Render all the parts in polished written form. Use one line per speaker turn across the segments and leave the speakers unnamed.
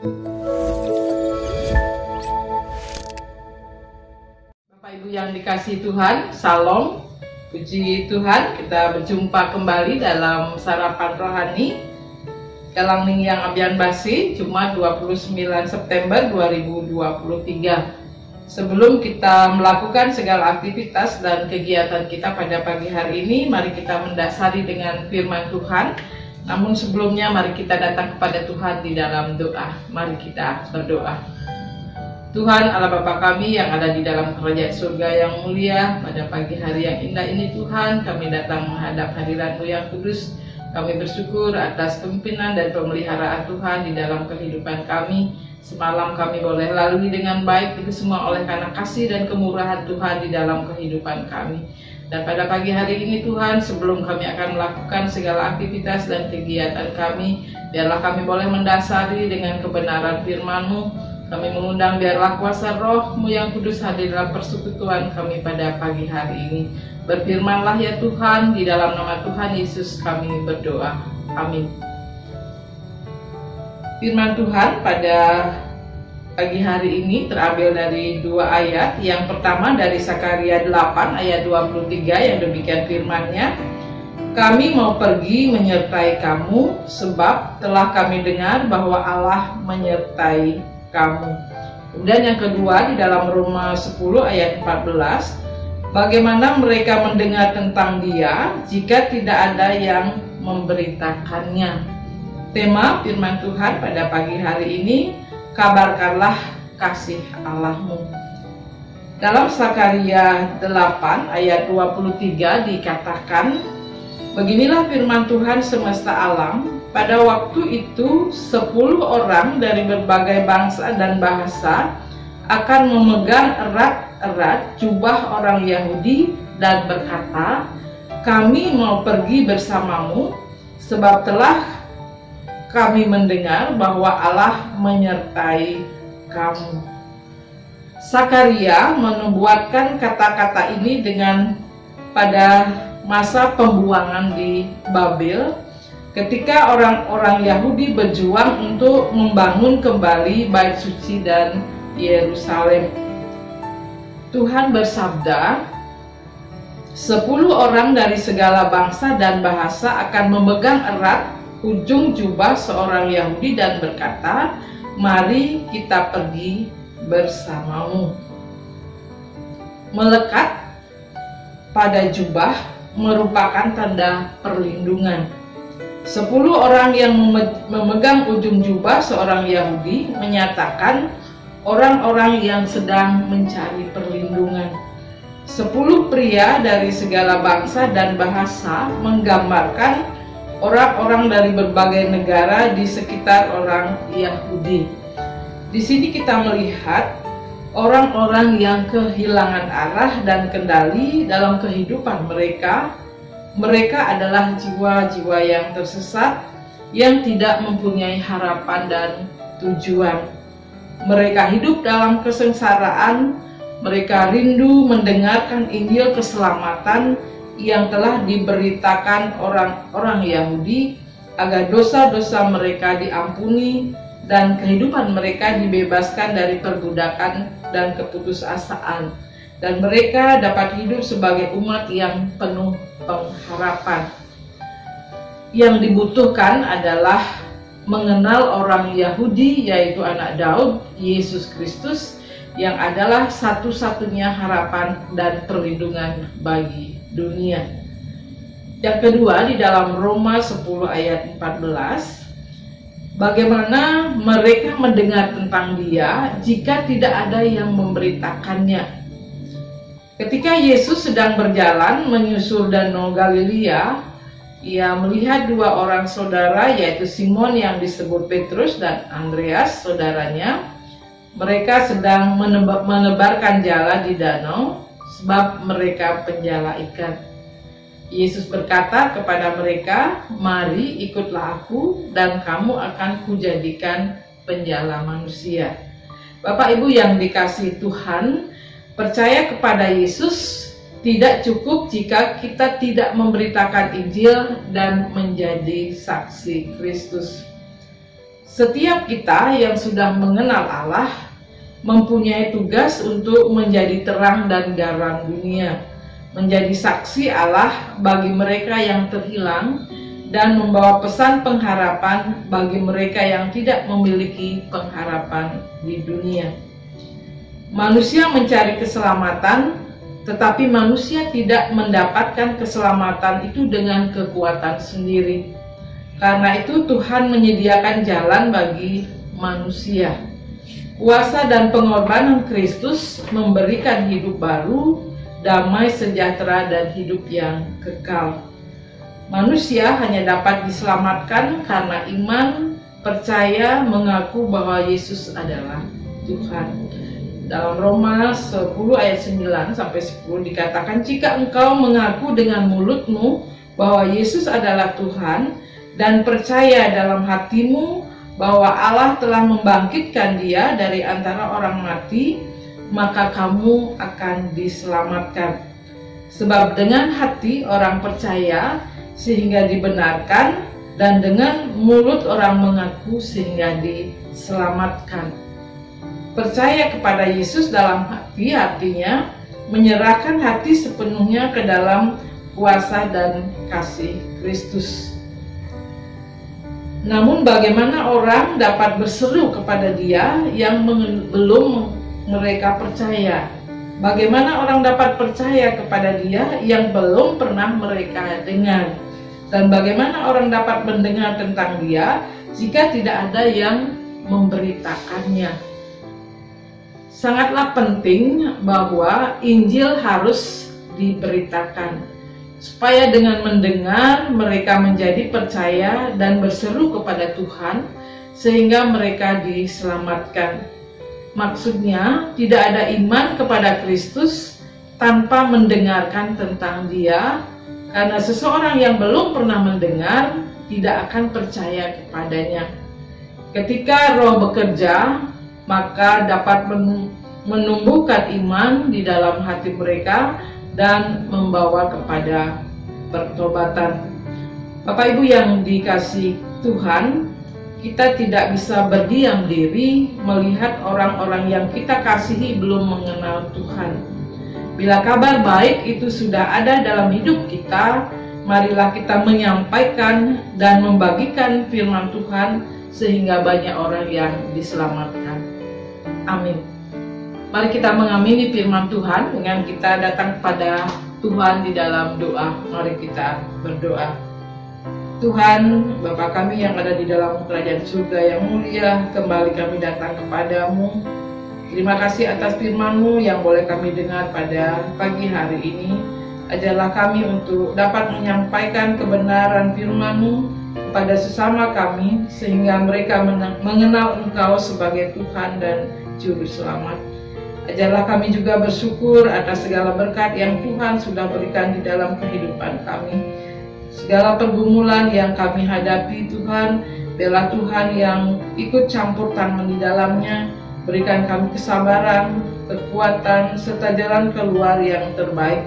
Bapak Ibu yang dikasihi Tuhan, Salam. Puji Tuhan, kita berjumpa kembali dalam Sarapan Rohani Galang Yang Abian Basi, Jumat 29 September 2023. Sebelum kita melakukan segala aktivitas dan kegiatan kita pada pagi hari ini, mari kita mendasari dengan firman Tuhan. Namun sebelumnya mari kita datang kepada Tuhan di dalam doa. Mari kita berdoa. Tuhan Allah Bapa kami yang ada di dalam kerajaan surga yang mulia, pada pagi hari yang indah ini Tuhan, kami datang menghadap hadirat-Mu yang kudus. Kami bersyukur atas pimpinan dan pemeliharaan Tuhan di dalam kehidupan kami. Semalam kami boleh lalui dengan baik, itu semua oleh karena kasih dan kemurahan Tuhan di dalam kehidupan kami. Dan pada pagi hari ini Tuhan, sebelum kami akan melakukan segala aktivitas dan kegiatan kami, biarlah kami boleh mendasari dengan kebenaran firman-Mu. Kami mengundang biarlah kuasa Roh-Mu yang kudus hadir dalam persekutuan kami pada pagi hari ini. Berfirmanlah ya Tuhan, di dalam nama Tuhan Yesus kami berdoa. Amin. Firman Tuhan pada pagi hari ini terambil dari dua ayat. Yang pertama dari Sakaria 8 ayat 23 yang demikian firman-Nya. Kami mau pergi menyertai kamu, sebab telah kami dengar bahwa Allah menyertai kamu. Kemudian yang kedua di dalam Roma 10 ayat 14, bagaimana mereka mendengar tentang Dia jika tidak ada yang memberitakannya. Tema firman Tuhan pada pagi hari ini, kabarkanlah kasih Allah-Mu. Dalam Sakaria 8 ayat 23 dikatakan, beginilah firman Tuhan semesta alam. Pada waktu itu 10 orang dari berbagai bangsa dan bahasa akan memegang erat-erat jubah orang Yahudi dan berkata, kami mau pergi bersamamu, sebab telah kami mendengar bahwa Allah menyertai kamu. Sakaria menubuatkan kata-kata ini dengan pada masa pembuangan di Babel, ketika orang-orang Yahudi berjuang untuk membangun kembali Bait Suci dan Yerusalem. Tuhan bersabda, 10 orang dari segala bangsa dan bahasa akan memegang erat ujung jubah seorang Yahudi dan berkata, mari kita pergi bersamamu. Melekat pada jubah merupakan tanda perlindungan. 10 orang yang memegang ujung jubah seorang Yahudi menyatakan orang-orang yang sedang mencari perlindungan. 10 pria dari segala bangsa dan bahasa menggambarkan orang-orang dari berbagai negara di sekitar orang Yahudi. Di sini kita melihat orang-orang yang kehilangan arah dan kendali dalam kehidupan mereka. Mereka adalah jiwa-jiwa yang tersesat, yang tidak mempunyai harapan dan tujuan. Mereka hidup dalam kesengsaraan, mereka rindu mendengarkan Injil keselamatan yang telah diberitakan orang-orang Yahudi, agar dosa-dosa mereka diampuni dan kehidupan mereka dibebaskan dari perbudakan dan keputusasaan. Dan mereka dapat hidup sebagai umat yang penuh pengharapan. Yang dibutuhkan adalah mengenal orang Yahudi, yaitu anak Daud, Yesus Kristus, yang adalah satu-satunya harapan dan perlindungan bagi dunia. Yang kedua di dalam Roma 10 ayat 14, bagaimana mereka mendengar tentang Dia jika tidak ada yang memberitakannya. Ketika Yesus sedang berjalan menyusur Danau Galilea, Ia melihat dua orang saudara, yaitu Simon yang disebut Petrus dan Andreas saudaranya. Mereka sedang menebarkan jala di danau, sebab mereka penjala ikan. Yesus berkata kepada mereka, mari ikutlah aku dan kamu akan kujadikan penjala manusia. Bapak Ibu yang dikasihi Tuhan, percaya kepada Yesus tidak cukup jika kita tidak memberitakan Injil dan menjadi saksi Kristus. Setiap kita yang sudah mengenal Allah mempunyai tugas untuk menjadi terang dan garam dunia, menjadi saksi Allah bagi mereka yang terhilang, dan membawa pesan pengharapan bagi mereka yang tidak memiliki pengharapan di dunia. Manusia mencari keselamatan, tetapi manusia tidak mendapatkan keselamatan itu dengan kekuatan sendiri. Karena itu Tuhan menyediakan jalan bagi manusia. Kuasa dan pengorbanan Kristus memberikan hidup baru, damai sejahtera, dan hidup yang kekal. Manusia hanya dapat diselamatkan karena iman, percaya, mengaku bahwa Yesus adalah Tuhan. Dalam Roma 10 ayat 9 sampai 10 dikatakan, jika engkau mengaku dengan mulutmu bahwa Yesus adalah Tuhan dan percaya dalam hatimu bahwa Allah telah membangkitkan Dia dari antara orang mati, maka kamu akan diselamatkan. Sebab dengan hati orang percaya sehingga dibenarkan, dan dengan mulut orang mengaku sehingga diselamatkan. Percaya kepada Yesus dalam hati artinya menyerahkan hati sepenuhnya ke dalam kuasa dan kasih Kristus. Namun bagaimana orang dapat berseru kepada Dia yang belum mereka percaya? Bagaimana orang dapat percaya kepada Dia yang belum pernah mereka dengar? Dan bagaimana orang dapat mendengar tentang Dia jika tidak ada yang memberitakannya? Sangatlah penting bahwa Injil harus diberitakan, supaya dengan mendengar mereka menjadi percaya dan berseru kepada Tuhan sehingga mereka diselamatkan. Maksudnya tidak ada iman kepada Kristus tanpa mendengarkan tentang Dia, karena seseorang yang belum pernah mendengar tidak akan percaya kepadanya. Ketika Roh bekerja, maka dapat menumbuhkan iman di dalam hati mereka dan membawa kepada pertobatan. Bapak Ibu yang dikasihi Tuhan, kita tidak bisa berdiam diri melihat orang-orang yang kita kasihi belum mengenal Tuhan. Bila kabar baik itu sudah ada dalam hidup kita, marilah kita menyampaikan dan membagikan firman Tuhan sehingga banyak orang yang diselamatkan. Amin. Mari kita mengamini firman Tuhan dengan kita datang kepada Tuhan di dalam doa. Mari kita berdoa. Tuhan, Bapa kami yang ada di dalam kerajaan surga yang mulia, kembali kami datang kepadamu. Terima kasih atas firman-Mu yang boleh kami dengar pada pagi hari ini. Ajarlah kami untuk dapat menyampaikan kebenaran firman-Mu kepada sesama kami, sehingga mereka mengenal Engkau sebagai Tuhan dan Juru Selamat. Ajarlah kami juga bersyukur atas segala berkat yang Tuhan sudah berikan di dalam kehidupan kami. Segala pergumulan yang kami hadapi Tuhan, biarlah Tuhan yang ikut campur tangan di dalamnya, berikan kami kesabaran, kekuatan, serta jalan keluar yang terbaik.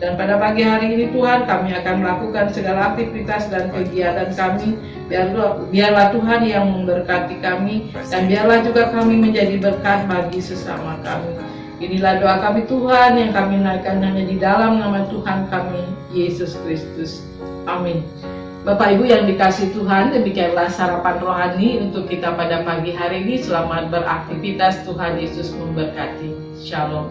Dan pada pagi hari ini Tuhan, kami akan melakukan segala aktivitas dan kegiatan kami. Biarlah Tuhan yang memberkati kami, dan biarlah juga kami menjadi berkat bagi sesama kami. Inilah doa kami Tuhan yang kami naikkan hanya di dalam nama Tuhan kami, Yesus Kristus. Amin. Bapak Ibu yang dikasihi Tuhan, demikianlah sarapan rohani untuk kita pada pagi hari ini. Selamat beraktivitas, Tuhan Yesus memberkati. Shalom.